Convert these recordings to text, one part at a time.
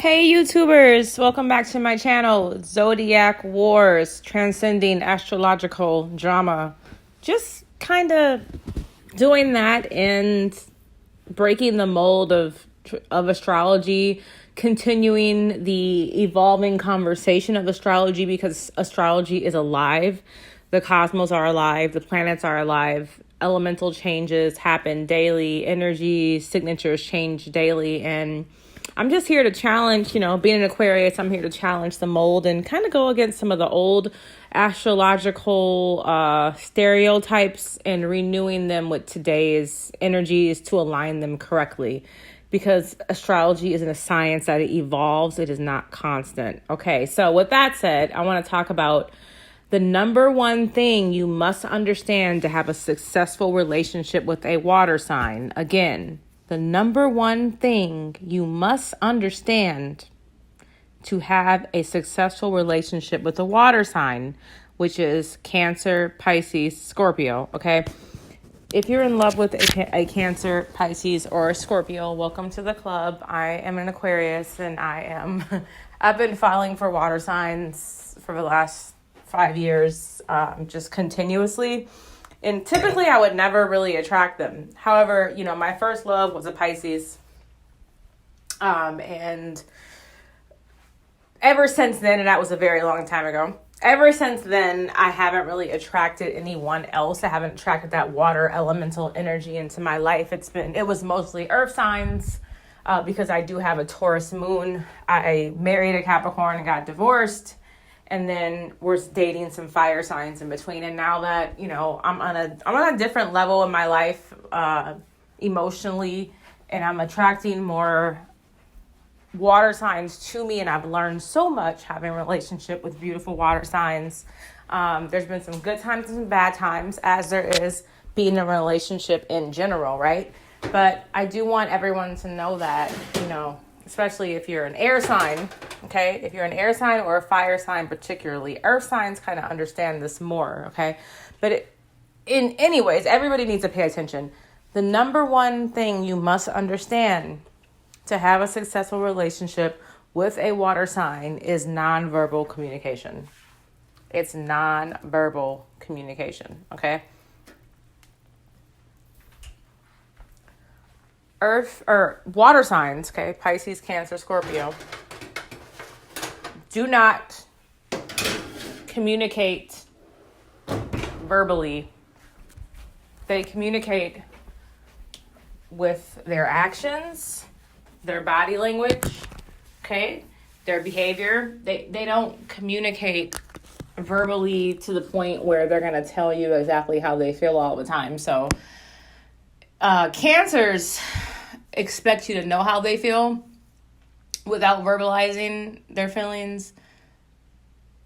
Hey YouTubers, welcome back to my channel, Zodiac Wars, transcending astrological drama. Just kind of doing that and breaking the mold of astrology, continuing the evolving conversation of astrology, because astrology is alive. The cosmos are alive, the planets are alive, elemental changes happen daily, energy signatures change daily, and I'm just here to challenge, being an Aquarius, I'm here to challenge the mold and kind of go against some of the old astrological stereotypes and renewing them with today's energies to align them correctly. Because astrology isn't a science that it evolves, it is not constant. Okay, so with that said, I want to talk about the number one thing you must understand to have a successful relationship with a water sign. Again, the number one thing you must understand to have a successful relationship with a water sign, which is Cancer, Pisces, Scorpio, okay? If you're in love with a Cancer, Pisces, or a Scorpio, welcome to the club. I am an Aquarius, and I've been filing for water signs for the last 5 years, just continuously. And typically I would never really attract them. However, my first love was a Pisces. And ever since then, and that was a very long time ago, ever since then, I haven't really attracted anyone else. I haven't attracted that water elemental energy into my life. It was mostly earth signs, because I do have a Taurus moon. I married a Capricorn and got divorced. And then we're dating some fire signs in between. And now that, I'm on a different level in my life, emotionally, and I'm attracting more water signs to me. And I've learned so much having a relationship with beautiful water signs. There's been some good times and some bad times, as there is being in a relationship in general, right? But I do want everyone to know that, especially if you're an air sign, okay? If you're an air sign or a fire sign particularly, earth signs kind of understand this more, okay? But anyways, everybody needs to pay attention. The number one thing you must understand to have a successful relationship with a water sign is nonverbal communication. It's nonverbal communication, okay? Earth or water signs, okay, Pisces, Cancer, Scorpio, do not communicate verbally. They communicate with their actions, their body language, okay, their behavior. They don't communicate verbally to the point where they're going to tell you exactly how they feel all the time. So Cancers expect you to know how they feel without verbalizing their feelings.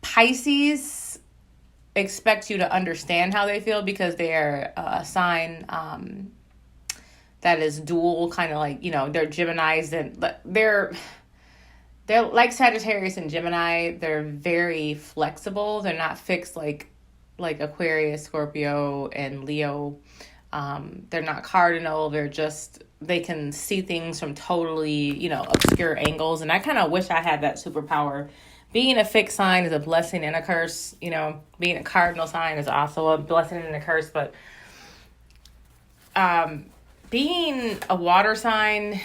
Pisces expect you to understand how they feel because they're a sign that is dual, kind of like, they're Geminis, and they're like Sagittarius and Gemini. They're very flexible. They're not fixed like Aquarius, Scorpio, and Leo. They're not cardinal. They can see things from totally, obscure angles. And I kind of wish I had that superpower. Being a fixed sign is a blessing and a curse. Being a cardinal sign is also a blessing and a curse. But being a water sign,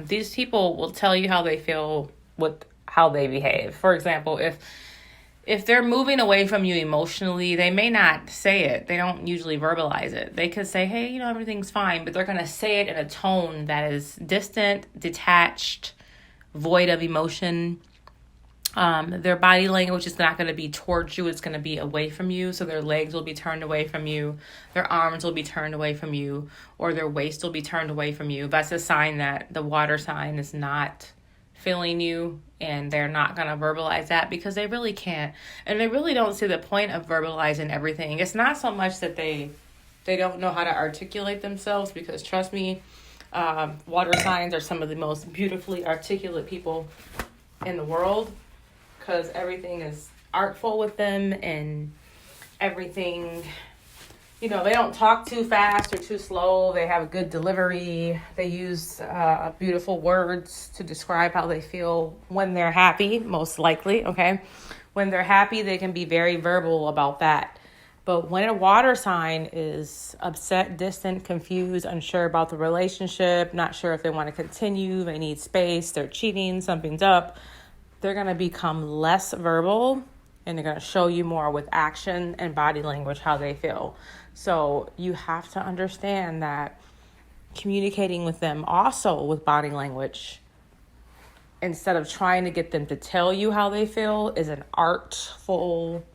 these people will tell you how they feel with how they behave. For example, if they're moving away from you emotionally, they may not say it. They don't usually verbalize it. They could say, hey, everything's fine, but they're going to say it in a tone that is distant, detached, void of emotion. Their body language is not going to be towards you. It's going to be away from you. So their legs will be turned away from you. Their arms will be turned away from you, or their waist will be turned away from you. That's a sign that the water sign is not feeling you, and they're not going to verbalize that because they really can't. And they really don't see the point of verbalizing everything. It's not so much that they don't know how to articulate themselves, because trust me, water signs are some of the most beautifully articulate people in the world, because everything is artful with them, and everything They don't talk too fast or too slow. They have a good delivery. They use beautiful words to describe how they feel when they're happy, most likely, okay? When they're happy, they can be very verbal about that. But when a water sign is upset, distant, confused, unsure about the relationship, not sure if they want to continue, they need space, they're cheating, something's up, they're going to become less verbal, and they're going to show you more with action and body language how they feel. So you have to understand that communicating with them also with body language, instead of trying to get them to tell you how they feel, is an artful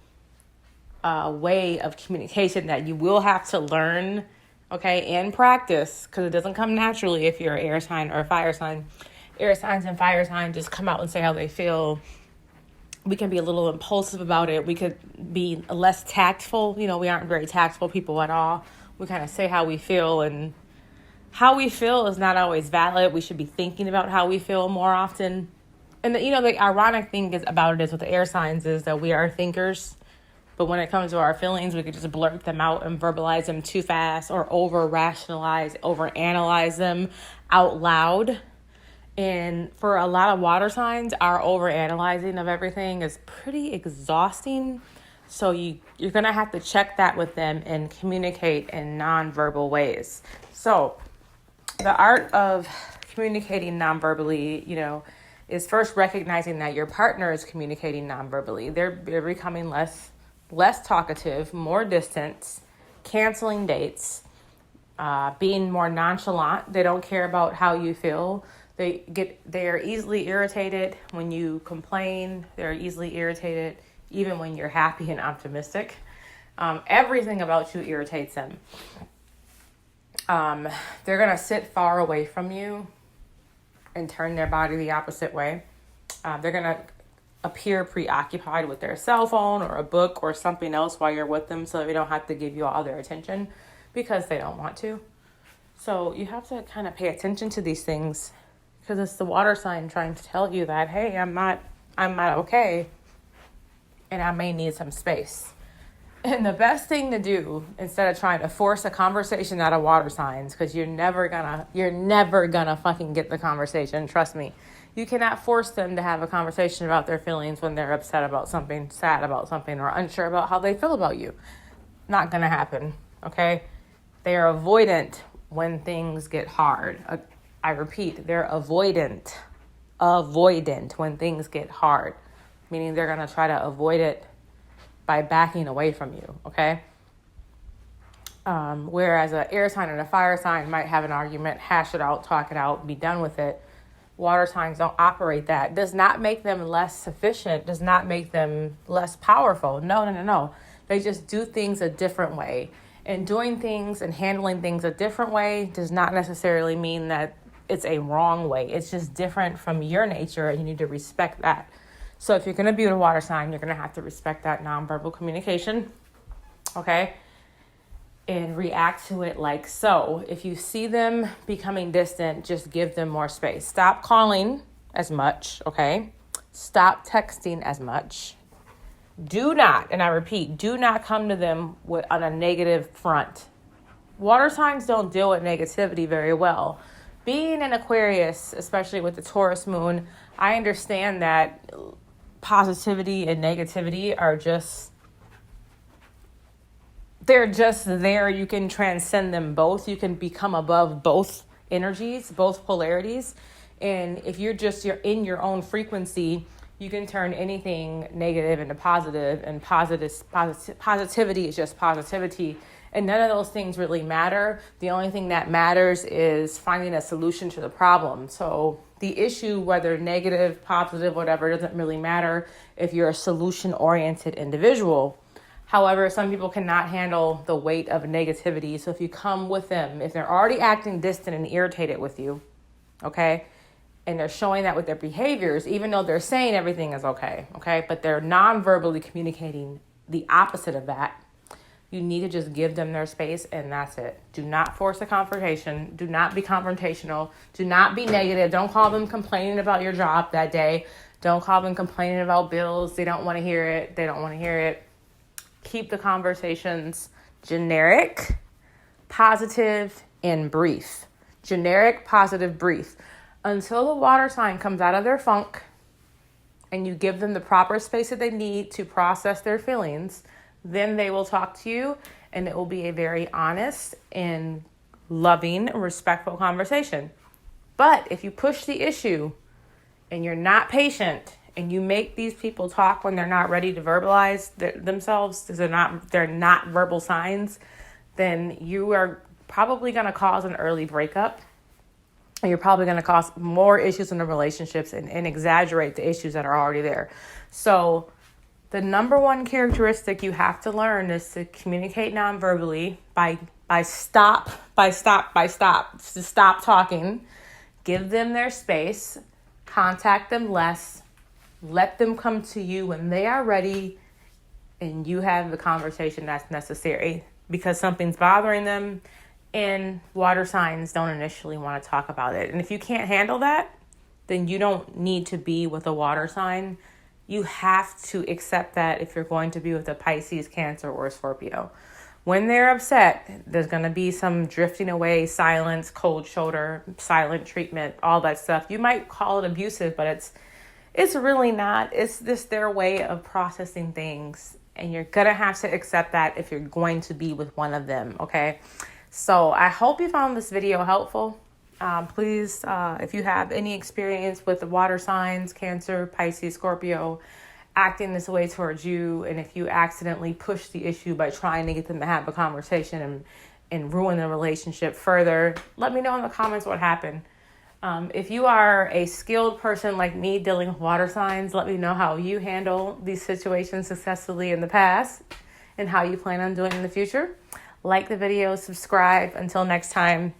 way of communication that you will have to learn, okay, and practice, because it doesn't come naturally if you're an air sign or a fire sign. Air signs and fire signs just come out and say how they feel. We can be a little impulsive about it. We could be less tactful. We aren't very tactful people at all. We kind of say how we feel, and how we feel is not always valid. We should be thinking about how we feel more often. And the ironic thing about it is with the air signs is that we are thinkers. But when it comes to our feelings, we could just blurt them out and verbalize them too fast, or over-rationalize, over-analyze them out loud. And for a lot of water signs, our over-analyzing of everything is pretty exhausting. So you're going to have to check that with them and communicate in non-verbal ways. So the art of communicating non-verbally, is first recognizing that your partner is communicating non-verbally. They're becoming less talkative, more distant, canceling dates, being more nonchalant. They don't care about how you feel. They are easily irritated when you complain. They're easily irritated even when you're happy and optimistic. Everything about you irritates them. They're going to sit far away from you and turn their body the opposite way. They're going to appear preoccupied with their cell phone or a book or something else while you're with them, so they don't have to give you all their attention because they don't want to. So you have to kind of pay attention to these things, because it's the water sign trying to tell you that, hey, I'm not okay, and I may need some space. And the best thing to do, instead of trying to force a conversation out of water signs, because you're never gonna fucking get the conversation, trust me. You cannot force them to have a conversation about their feelings when they're upset about something, sad about something, or unsure about how they feel about you. Not gonna happen, okay? They are avoidant when things get hard. I repeat, they're avoidant when things get hard, meaning they're gonna try to avoid it by backing away from you, okay? Whereas an air sign and a fire sign might have an argument, hash it out, talk it out, be done with it. Water signs don't operate that. Does not make them less sufficient, does not make them less powerful. No. They just do things a different way. And doing things and handling things a different way does not necessarily mean that it's a wrong way. It's just different from your nature, and you need to respect that. So if you're going to be with a water sign, you're going to have to respect that nonverbal communication, okay? And react to it like so. If you see them becoming distant, just give them more space. Stop calling as much, okay? Stop texting as much. Do not, and I repeat, do not come to them on a negative front. Water signs don't deal with negativity very well. Being an Aquarius, especially with the Taurus moon, I understand that positivity and negativity are they're just there. You can transcend them both. You can become above both energies, both polarities. And if you're in your own frequency, you can turn anything negative into positive, and positivity is just positivity. And none of those things really matter. The only thing that matters is finding a solution to the problem. So the issue, whether negative, positive, whatever, doesn't really matter if you're a solution-oriented individual. However, some people cannot handle the weight of negativity. So if you come with them, if they're already acting distant and irritated with you, okay, and they're showing that with their behaviors, even though they're saying everything is okay, but they're non-verbally communicating the opposite of that, you need to just give them their space, and that's it. Do not force a confrontation. Do not be confrontational. Do not be negative. Don't call them complaining about your job that day. Don't call them complaining about bills. They don't want to hear it. Keep the conversations generic, positive, and brief. Generic, positive, brief. Until the water sign comes out of their funk and you give them the proper space that they need to process their feelings, then they will talk to you, and it will be a very honest and loving, respectful conversation. But if you push the issue and you're not patient and you make these people talk when they're not ready to verbalize themselves, because they're not verbal signs, then you are probably going to cause an early breakup. And you're probably going to cause more issues in the relationships and exaggerate the issues that are already there. So the number one characteristic you have to learn is to communicate non-verbally by stop talking, give them their space, contact them less, let them come to you when they are ready, and you have the conversation that's necessary because something's bothering them, and water signs don't initially want to talk about it. And if you can't handle that, then you don't need to be with a water sign. You have to accept that if you're going to be with a Pisces, Cancer, or a Scorpio. When they're upset, there's going to be some drifting away, silence, cold shoulder, silent treatment, all that stuff. You might call it abusive, but it's really not. It's just their way of processing things. And you're going to have to accept that if you're going to be with one of them, okay? So I hope you found this video helpful. Please, if you have any experience with the water signs, Cancer, Pisces, Scorpio, acting this way towards you, and if you accidentally push the issue by trying to get them to have a conversation and ruin the relationship further, let me know in the comments what happened. If you are a skilled person like me dealing with water signs, let me know how you handle these situations successfully in the past and how you plan on doing in the future. Like the video, subscribe. Until next time,